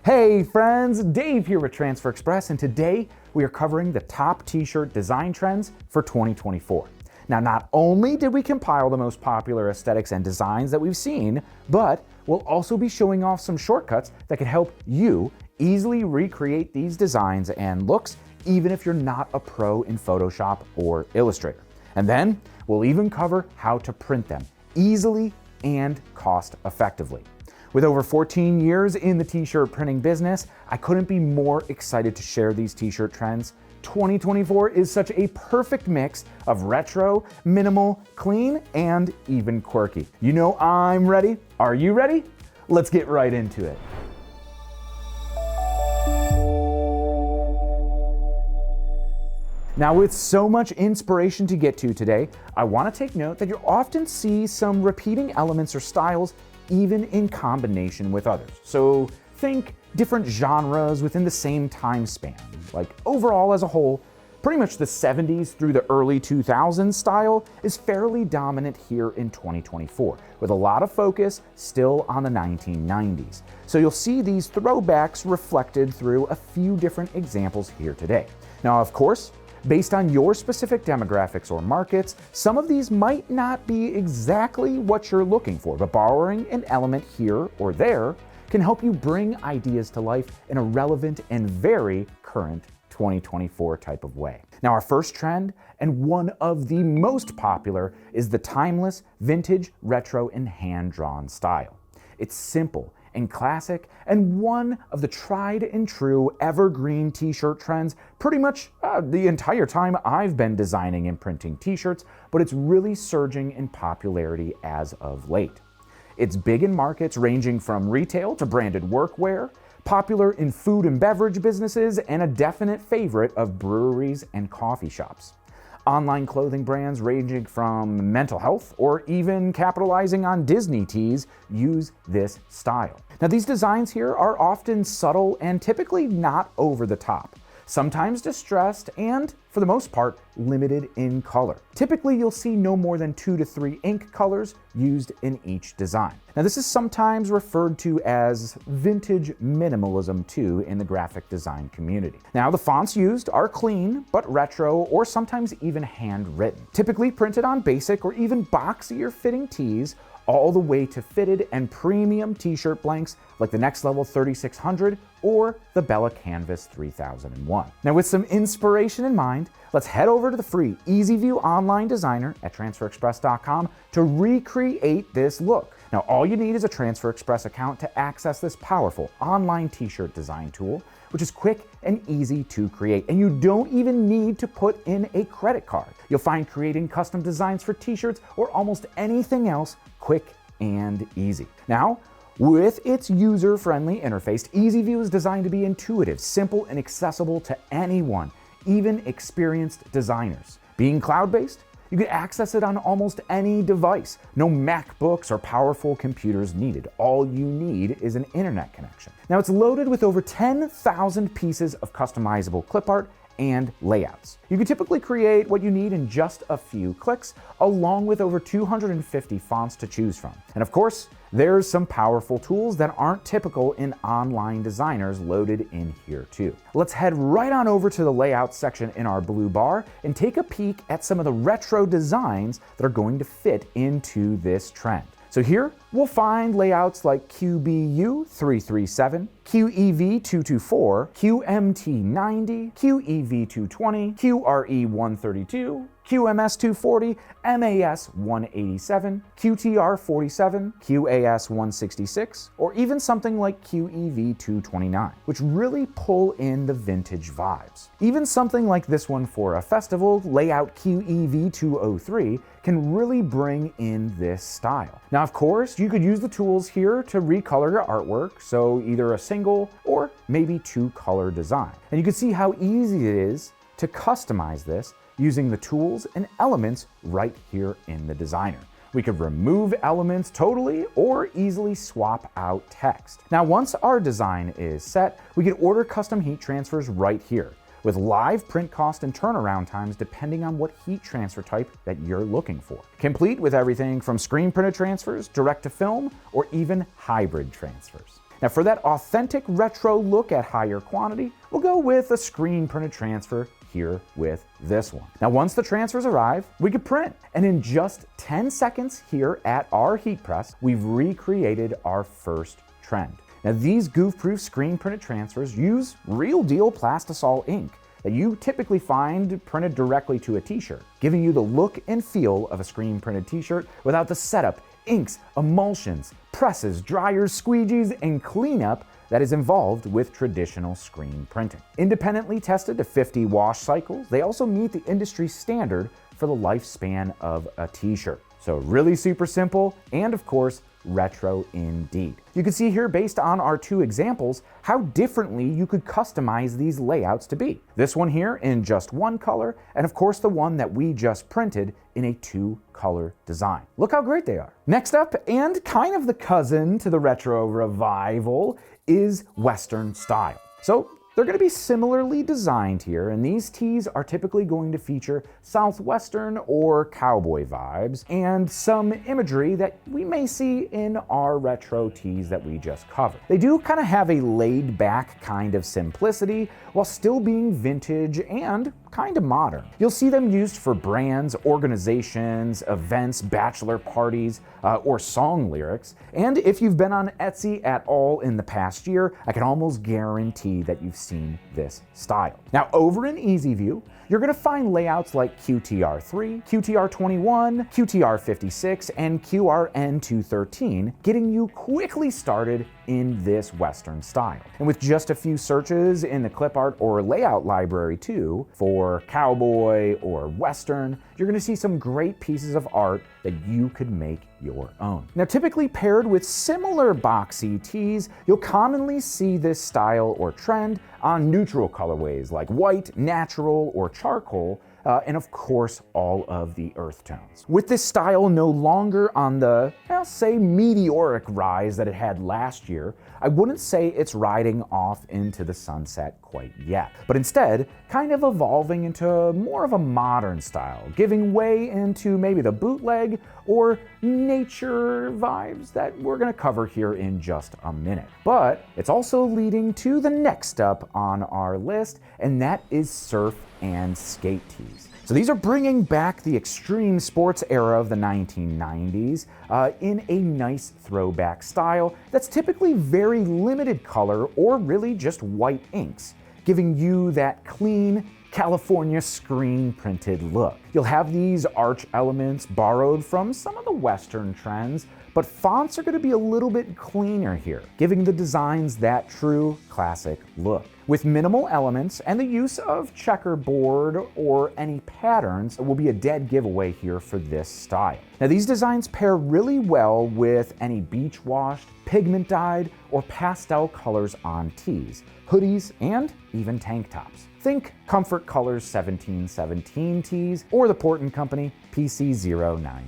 Hey friends, Dave here with Transfer Express, and today we are covering the top t-shirt design trends for 2024. Now, not only did we compile the most popular aesthetics and designs that we've seen, but we'll also be showing off some shortcuts that can help you easily recreate these designs and looks, even if you're not a pro in Photoshop or Illustrator. And then we'll even cover how to print them easily and cost effectively. With over 14 years in the t-shirt printing business, I couldn't be more excited to share these t-shirt trends. 2024 is such a perfect mix of retro, minimal, clean, and even quirky. You know I'm ready. Are you ready? Let's get right into it. Now, with so much inspiration to get to today, I want to take note that you'll often see some repeating elements or styles even in combination with others. So think different genres within the same time span. Like overall as a whole, pretty much the 70s through the early 2000s style is fairly dominant here in 2024, with a lot of focus still on the 1990s. So you'll see these throwbacks reflected through a few different examples here today. Now, of course, based on your specific demographics or markets, some of these might not be exactly what you're looking for, but borrowing an element here or there can help you bring ideas to life in a relevant and very current 2024 type of way. Now, our first trend, and one of the most popular, is the timeless, vintage, retro, and hand-drawn style. It's simple and classic, and one of the tried and true evergreen t-shirt trends pretty much the entire time I've been designing and printing t-shirts, but it's really surging in popularity as of late. It's big in markets ranging from retail to branded workwear, popular in food and beverage businesses, and a definite favorite of breweries and coffee shops. Online clothing brands ranging from mental health or even capitalizing on Disney tees use this style. Now, these designs here are often subtle and typically not over the top, sometimes distressed and, for the most part, limited in color. Typically, you'll see no more than 2 to 3 ink colors used in each design. Now, this is sometimes referred to as vintage minimalism too in the graphic design community. Now, the fonts used are clean, but retro or sometimes even handwritten, typically printed on basic or even boxier fitting tees, all the way to fitted and premium t-shirt blanks like the Next Level 3600 or the Bella Canvas 3001. Now, with some inspiration in mind, let's head over to the free EasyView online designer at transferexpress.com to recreate this look. Now, all you need is a Transfer Express account to access this powerful online t-shirt design tool, which is quick and easy to create, and you don't even need to put in a credit card. You'll find creating custom designs for t-shirts or almost anything else quick and easy. Now, with its user-friendly interface, EasyView is designed to be intuitive, simple, and accessible to anyone, even experienced designers. Being cloud-based, you can access it on almost any device. No MacBooks or powerful computers needed. All you need is an internet connection. Now, it's loaded with over 10,000 pieces of customizable clip art and layouts. You can typically create what you need in just a few clicks, along with over 250 fonts to choose from. And of course, there's some powerful tools that aren't typical in online designers loaded in here too. Let's head right on over to the layout section in our blue bar and take a peek at some of the retro designs that are going to fit into this trend. So here we'll find layouts like QBU 337, QEV 224, QMT 90, QEV 220, QRE 132, QMS 240, MAS 187, QTR 47, QAS 166, or even something like QEV 229, which really pull in the vintage vibes. Even something like this one for a festival, layout QEV 203, can really bring in this style. Now, of course, you could use the tools here to recolor your artwork, so either a single or maybe 2-color design. And you can see how easy it is to customize this using the tools and elements right here in the designer. We could remove elements totally or easily swap out text. Now, once our design is set, we can order custom heat transfers right here, with live print cost and turnaround times depending on what heat transfer type that you're looking for. Complete with everything from screen printed transfers, direct to film, or even hybrid transfers. Now for that authentic retro look at higher quantity, we'll go with a screen printed transfer here with this one. Now once the transfers arrive, we can print. And in just 10 seconds here at our heat press, we've recreated our first trend. Now these goof-proof screen printed transfers use real deal plastisol ink that you typically find printed directly to a t-shirt, giving you the look and feel of a screen printed t-shirt without the setup, inks, emulsions, presses, dryers, squeegees, and cleanup that is involved with traditional screen printing. Independently tested to 50 wash cycles, they also meet the industry standard for the lifespan of a t-shirt. So really super simple, and of course, retro indeed. You can see here, based on our two examples, how differently you could customize these layouts to be. This one here in just one color, and of course the one that we just printed in a 2-color design. Look how great they are. Next up, and kind of the cousin to the retro revival, is Western style. So they're going to be similarly designed here, and these tees are typically going to feature Southwestern or cowboy vibes and some imagery that we may see in our retro tees that we just covered. They do kind of have a laid back kind of simplicity while still being vintage and kind of modern. You'll see them used for brands, organizations, events, bachelor parties, or song lyrics. And if you've been on Etsy at all in the past year, I can almost guarantee that you've seen this style. Now over in Easy View, you're gonna find layouts like QTR3, QTR21, QTR56, and QRN213, getting you quickly started in this Western style. And with just a few searches in the clip art or layout library too, for cowboy or Western, you're gonna see some great pieces of art that you could make your own. Now typically paired with similar boxy tees, you'll commonly see this style or trend on neutral colorways like white, natural, or charcoal, and of course all of the earth tones. With this style no longer on the, I'll say, meteoric rise that it had last year, I wouldn't say it's riding off into the sunset quite yet, but instead kind of evolving into more of a modern style, giving way into maybe the bootleg or nature vibes that we're gonna cover here in just a minute. But it's also leading to the next up on our list, and that is surf and skate tees. So these are bringing back the extreme sports era of the 1990s in a nice throwback style that's typically very limited color or really just white inks, giving you that clean California screen printed look. You'll have these arch elements borrowed from some of the Western trends, but fonts are going to be a little bit cleaner here, giving the designs that true classic look. With minimal elements and the use of checkerboard or any patterns will be a dead giveaway here for this style. Now these designs pair really well with any beach washed, pigment dyed, or pastel colors on tees, hoodies, and even tank tops. Think Comfort Colors 1717 tees or the Port & Company PC099.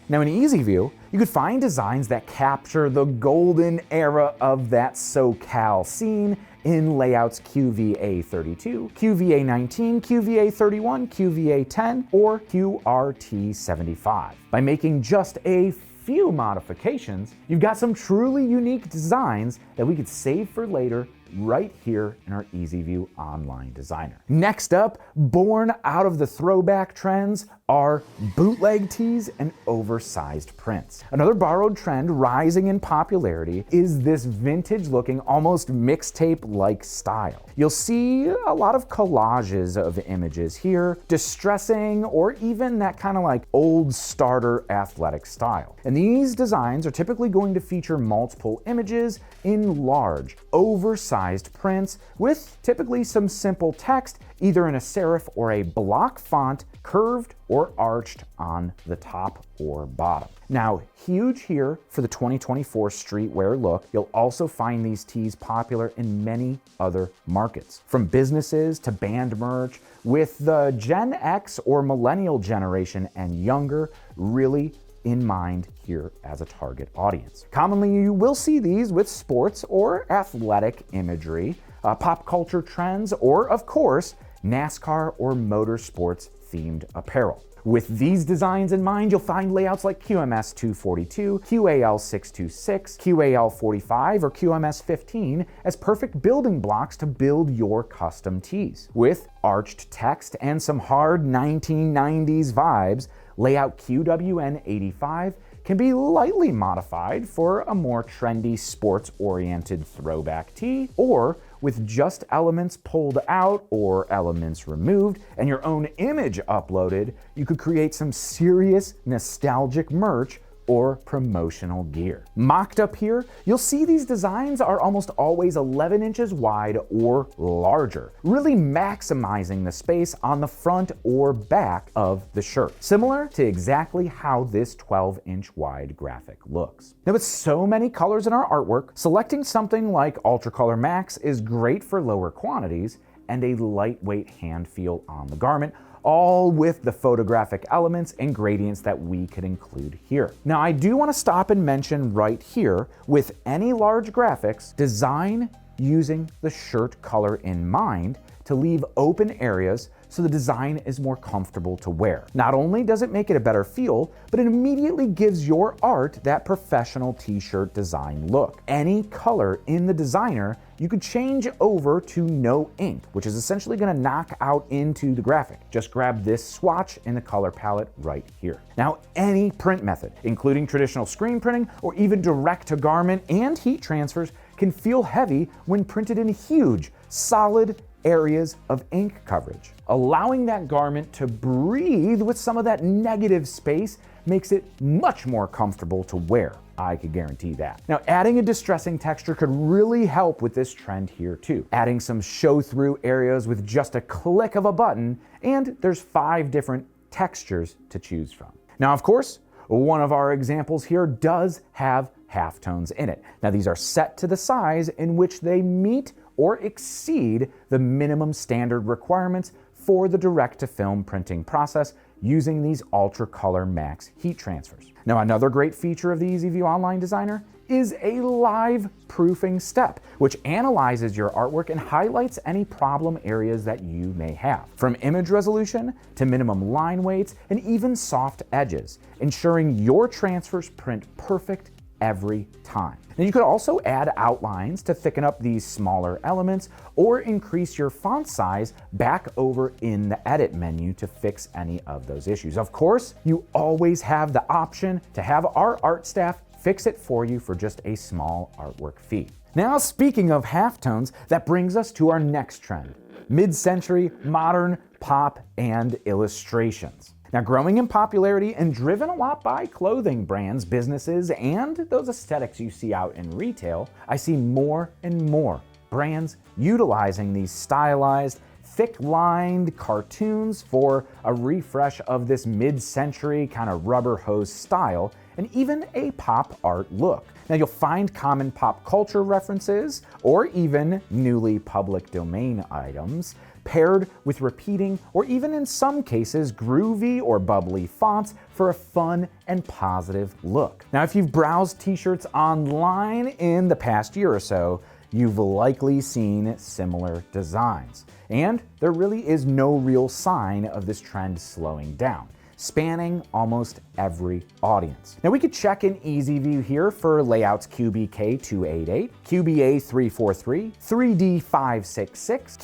Now in Easy View, you could find designs that capture the golden era of that SoCal scene in layouts QVA32, QVA19, QVA31, QVA10, or QRT75. By making just a few modifications, you've got some truly unique designs that we could save for later right here in our Easy View online designer. Next up, born out of the throwback trends, are bootleg tees and oversized prints. Another borrowed trend rising in popularity is this vintage looking, almost mixtape-like style. You'll see a lot of collages of images here, distressing, or even that kind of like old starter athletic style. And these designs are typically going to feature multiple images in large, oversized prints with typically some simple text, either in a serif or a block font, curved or arched on the top or bottom. Now, huge here for the 2024 streetwear look, you'll also find these tees popular in many other markets, from businesses to band merch, with the Gen X or millennial generation and younger really in mind here as a target audience. Commonly, you will see these with sports or athletic imagery, pop culture trends, or of course, NASCAR or motorsports themed apparel. With these designs in mind, you'll find layouts like QMS 242, QAL 626, QAL 45, or QMS 15 as perfect building blocks to build your custom tees. With arched text and some hard 1990s vibes, layout QWN 85 can be lightly modified for a more trendy sports-oriented throwback tee, or with just elements pulled out or elements removed and your own image uploaded, you could create some serious nostalgic merch or promotional gear. Mocked up here, you'll see these designs are almost always 11 inches wide or larger, really maximizing the space on the front or back of the shirt, similar to exactly how this 12-inch wide graphic looks. Now, with so many colors in our artwork, selecting something like Ultra Color Max is great for lower quantities and a lightweight hand feel on the garment, all with the photographic elements and gradients that we could include here. Now, I do want to stop and mention right here, with any large graphics, design using the shirt color in mind to leave open areas so the design is more comfortable to wear. Not only does it make it a better feel, but it immediately gives your art that professional t-shirt design look. Any color in the designer you could change over to no ink, which is essentially going to knock out into the graphic. Just grab this swatch in the color palette right here. Now, any print method, including traditional screen printing or even direct to garment and heat transfers, can feel heavy when printed in huge, solid areas of ink coverage. Allowing that garment to breathe with some of that negative space makes it much more comfortable to wear. I could guarantee that. Now, adding a distressing texture could really help with this trend here too. Adding some show-through areas with just a click of a button, and there's 5 different textures to choose from. Now, of course, one of our examples here does have halftones in it. Now, these are set to the size in which they meet or exceed the minimum standard requirements for the direct-to-film printing process using these Ultra Color Max heat transfers. Now, another great feature of the EasyView Online Designer is a live proofing step, which analyzes your artwork and highlights any problem areas that you may have, from image resolution to minimum line weights and even soft edges, ensuring your transfers print perfect every time. Now, you could also add outlines to thicken up these smaller elements or increase your font size back over in the edit menu to fix any of those issues. Of course, you always have the option to have our art staff fix it for you for just a small artwork fee. Now, speaking of halftones, that brings us to our next trend: mid-century, modern, pop, and illustrations. Now, growing in popularity and driven a lot by clothing brands, businesses, and those aesthetics you see out in retail, I see more and more brands utilizing these stylized, thick-lined cartoons for a refresh of this mid-century kind of rubber hose style, and even a pop art look. Now, you'll find common pop culture references or even newly public domain items paired with repeating or even in some cases groovy or bubbly fonts for a fun and positive look. Now, if you've browsed t-shirts online in the past year or so, you've likely seen similar designs. And there really is no real sign of this trend slowing down, spanning almost every audience. Now, we could check in EasyView here for layouts QBK288, QBA343, 3D566,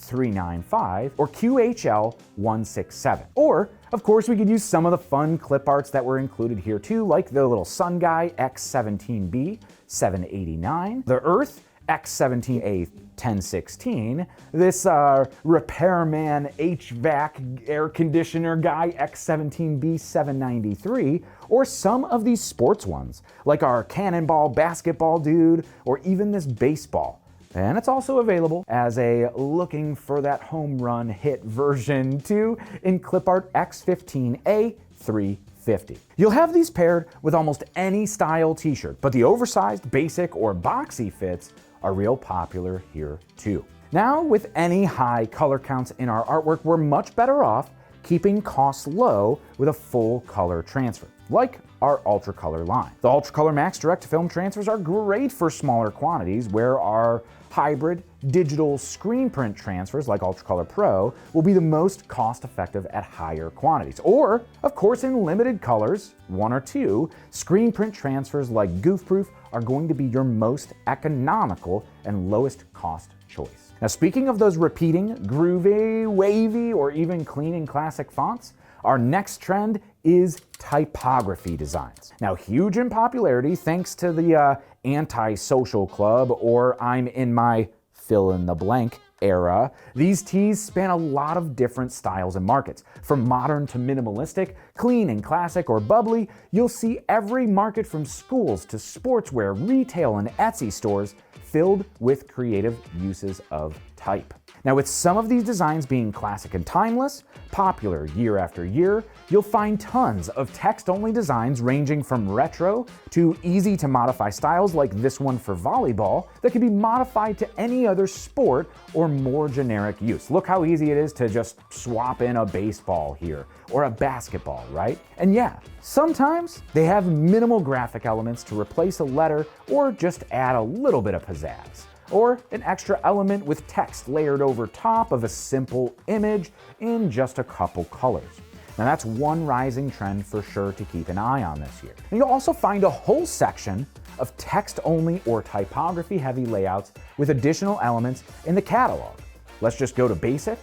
QBU395, or QHL167. Or, of course, we could use some of the fun clip arts that were included here too, like the little sun guy X17B 789, the Earth X17A 1016, this repairman HVAC air conditioner guy X17B 793, or some of these sports ones, like our cannonball basketball dude, or even this baseball. And it's also available as a looking for that home run hit version too in clipart X15A 350. You'll have these paired with almost any style t-shirt, but the oversized, basic, or boxy fits are real popular here too. Now, with any high color counts in our artwork, we're much better off keeping costs low with a full color transfer. like our Ultracolor line. The Ultracolor Max direct-to-film transfers are great for smaller quantities, where our hybrid digital screen print transfers like Ultracolor Pro will be the most cost-effective at higher quantities. Or, of course, in limited colors, 1 or 2, screen print transfers like Goofproof are going to be your most economical and lowest cost choice. Now, speaking of those repeating, groovy, wavy, or even clean and classic fonts, our next trend is typography designs. Now, huge in popularity thanks to the anti-social club, or I'm in my fill-in-the-blank era. These tees span a lot of different styles and markets. From modern to minimalistic, clean and classic, or bubbly, you'll see every market from schools to sportswear, retail, and Etsy stores filled with creative uses of type. Now, with some of these designs being classic and timeless, popular year after year, you'll find tons of text-only designs ranging from retro to easy-to-modify styles like this one for volleyball that can be modified to any other sport or more generic use. Look how easy it is to just swap in a baseball here or a basketball, right? And yeah, sometimes they have minimal graphic elements to replace a letter or just add a little bit of pizzazz, or an extra element with text layered over top of a simple image in just a couple colors. Now, that's one rising trend for sure to keep an eye on this year. And you'll also find a whole section of text-only or typography-heavy layouts with additional elements in the catalog. Let's just go to basic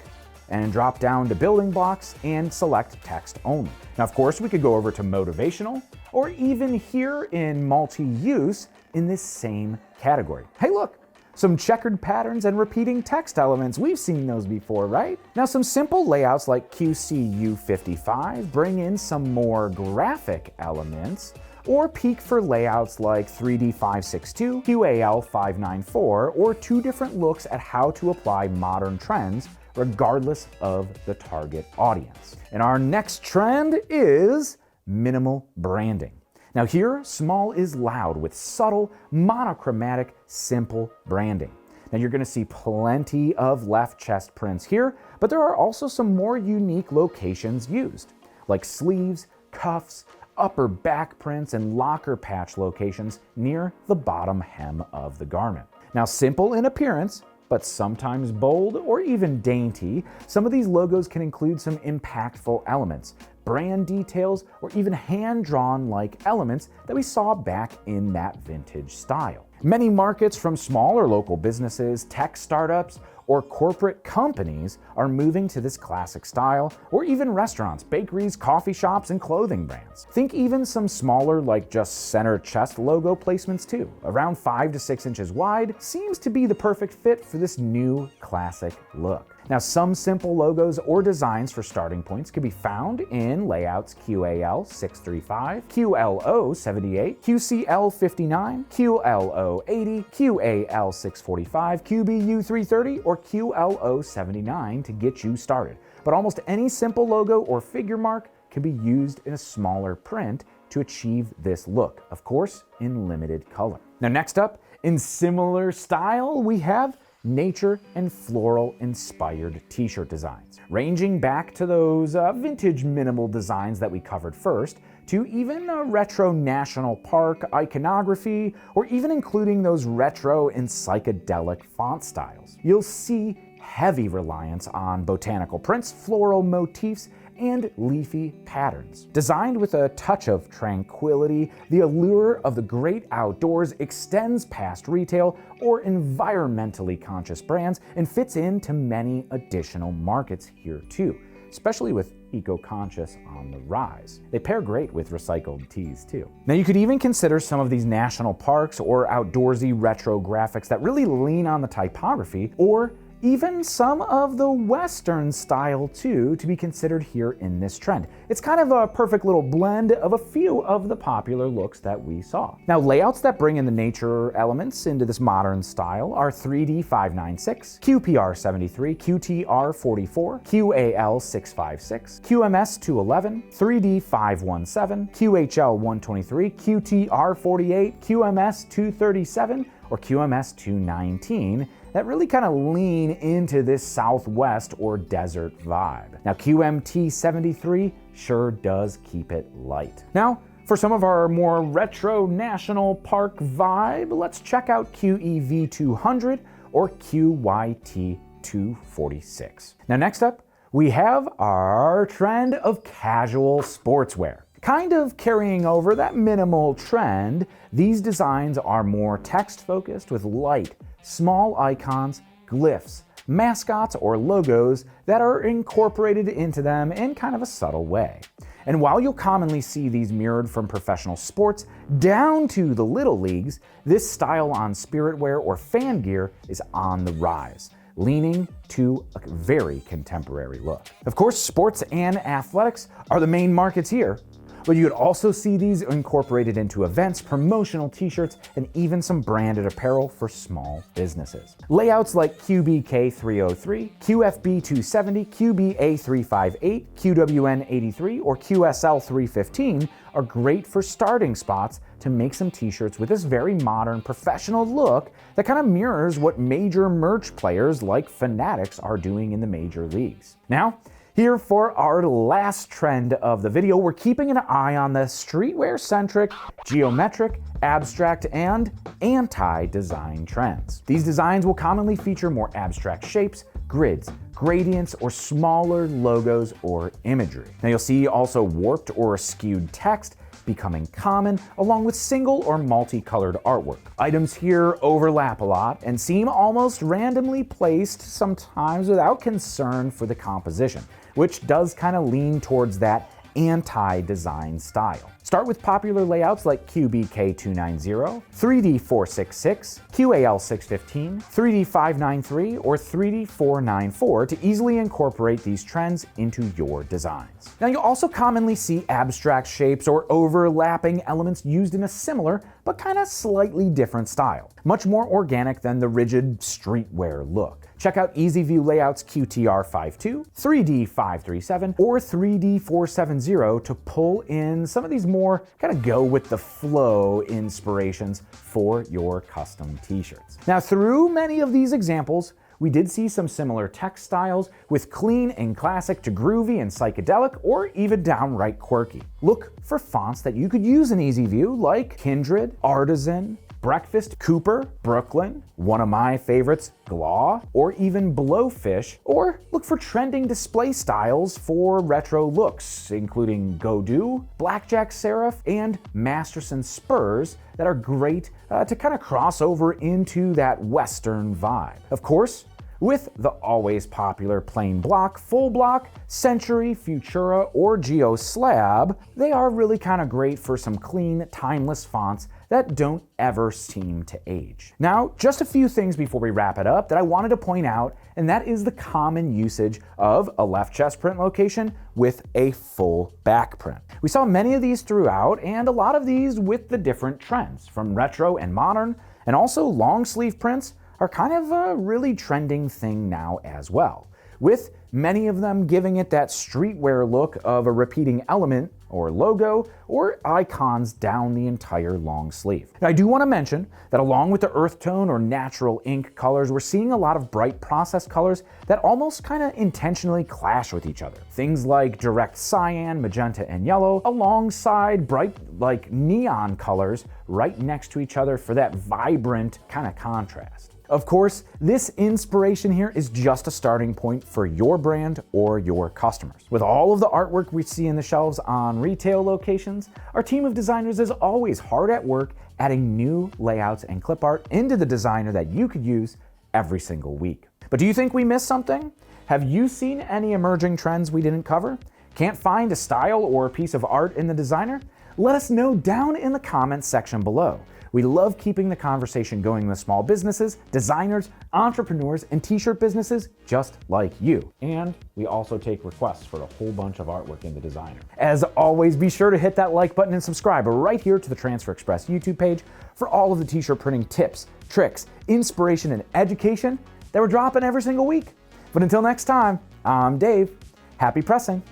and drop down to building blocks and select text only. Now, of course, we could go over to motivational, or even here in multi-use in this same category. Hey, look! Some checkered patterns and repeating text elements. We've seen those before, right? Now, some simple layouts like QCU55 bring in some more graphic elements, or peak for layouts like 3D562, QAL594, or 2 different looks at how to apply modern trends regardless of the target audience. And our next trend is minimal branding. Now here, small is loud with subtle, monochromatic, simple branding. Now you're gonna see plenty of left chest prints here, but there are also some more unique locations used, like sleeves, cuffs, upper back prints, and locker patch locations near the bottom hem of the garment. Now, simple in appearance, but sometimes bold or even dainty, some of these logos can include some impactful elements, brand details, or even hand-drawn like elements that we saw back in that vintage style. Many markets, from smaller local businesses, tech startups, or corporate companies, are moving to this classic style, or even restaurants, bakeries, coffee shops, and clothing brands. Think even some smaller, like just center chest logo placements too. Around 5 to 6 inches wide seems to be the perfect fit for this new classic look. Now, some simple logos or designs for starting points can be found in layouts QAL635, QLO78, QCL59, QLO80, QAL645, QBU330, or QLO79 to get you started. But almost any simple logo or figure mark can be used in a smaller print to achieve this look, of course, in limited color. Now, next up, in similar style, we have nature and floral inspired t-shirt designs, ranging back to those vintage minimal designs that we covered first, to even a retro national park iconography, or even including those retro and psychedelic font styles. You'll see heavy reliance on botanical prints, floral motifs, and leafy patterns. Designed with a touch of tranquility, the allure of the great outdoors extends past retail or environmentally conscious brands and fits into many additional markets here too, especially with eco-conscious on the rise. They pair great with recycled tees too. Now you could even consider some of these national parks or outdoorsy retro graphics that really lean on the typography, or even some of the Western style too, to be considered here in this trend. It's kind of a perfect little blend of a few of the popular looks that we saw. Now, layouts that bring in the nature elements into this modern style are 3D596, QPR73, QTR44, QAL656, QMS211, 3D517, QHL123, QTR48, QMS237, or QMS219, that really kind of lean into this Southwest or desert vibe. Now, QMT73 sure does keep it light. Now, For some of our more retro national park vibe, let's check out QEV200 or QYT246. Now next up, we have our trend of casual sportswear. Kind of carrying over that minimal trend, these designs are more text-focused with light, small icons, glyphs, mascots, or logos that are incorporated into them in kind of a subtle way. And while you'll commonly see these mirrored from professional sports down to the little leagues, this style on spirit wear or fan gear is on the rise, leaning to a very contemporary look. Of course, sports and athletics are the main markets here, but you could also see these incorporated into events, promotional t-shirts, and even some branded apparel for small businesses. Layouts like QBK303, QFB270, QBA358, QWN83, or QSL315 are great for starting spots to make some t-shirts with this very modern professional look that kind of mirrors what major merch players like Fanatics are doing in the major leagues. Now, here for our last trend of the video, we're keeping an eye on the streetwear-centric, geometric, abstract, and anti-design trends. These designs will commonly feature more abstract shapes, grids, gradients, or smaller logos or imagery. Now you'll see also warped or skewed text becoming common, along with single or multicolored artwork. Items here overlap a lot and seem almost randomly placed, sometimes without concern for the composition, which does kind of lean towards that anti-design style. Start with popular layouts like QBK290, 3D466, QAL615, 3D593, or 3D494 to easily incorporate these trends into your designs. Now you'll also commonly see abstract shapes or overlapping elements used in a similar but kind of slightly different style, much more organic than the rigid streetwear look. Check out Easy View Layouts QTR52, 3D537, or 3D470 to pull in some of these more kind of go with the flow inspirations for your custom t-shirts. Now, through many of these examples, we did see some similar text styles with clean and classic to groovy and psychedelic, or even downright quirky. Look for fonts that you could use in Easy View like Kindred, Artisan, Breakfast, Cooper, Brooklyn, one of my favorites, Glaw, or even Blowfish, or look for trending display styles for retro looks, including Godoo, Blackjack Serif, and Masterson Spurs that are great to kind of cross over into that Western vibe. Of course, with the always popular plain block, full block, Century, Futura, or Geo Slab, they are really kind of great for some clean, timeless fonts that don't ever seem to age. Now, just a few things before we wrap it up that I wanted to point out, and that is the common usage of a left chest print location with a full back print. We saw many of these throughout, and a lot of these with the different trends, from retro and modern, and also long sleeve prints are kind of a really trending thing now as well, with many of them giving it that streetwear look of a repeating element or logo or icons down the entire long sleeve. Now, I do want to mention that along with the earth tone or natural ink colors, we're seeing a lot of bright process colors that almost kind of intentionally clash with each other. Things like direct cyan, magenta, and yellow alongside bright like neon colors right next to each other for that vibrant kind of contrast. Of course, this inspiration here is just a starting point for your brand or your customers. With all of the artwork we see in the shelves on retail locations, our team of designers is always hard at work adding new layouts and clip art into the designer that you could use every single week. But do you think we missed something? Have you seen any emerging trends we didn't cover? Can't find a style or a piece of art in the designer? Let us know down in the comments section below. We love keeping the conversation going with small businesses, designers, entrepreneurs, and t-shirt businesses just like you. And we also take requests for a whole bunch of artwork in the designer. As always, be sure to hit that like button and subscribe right here to the Transfer Express YouTube page for all of the t-shirt printing tips, tricks, inspiration, and education that we're dropping every single week. But until next time, I'm Dave. Happy pressing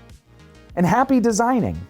and happy designing.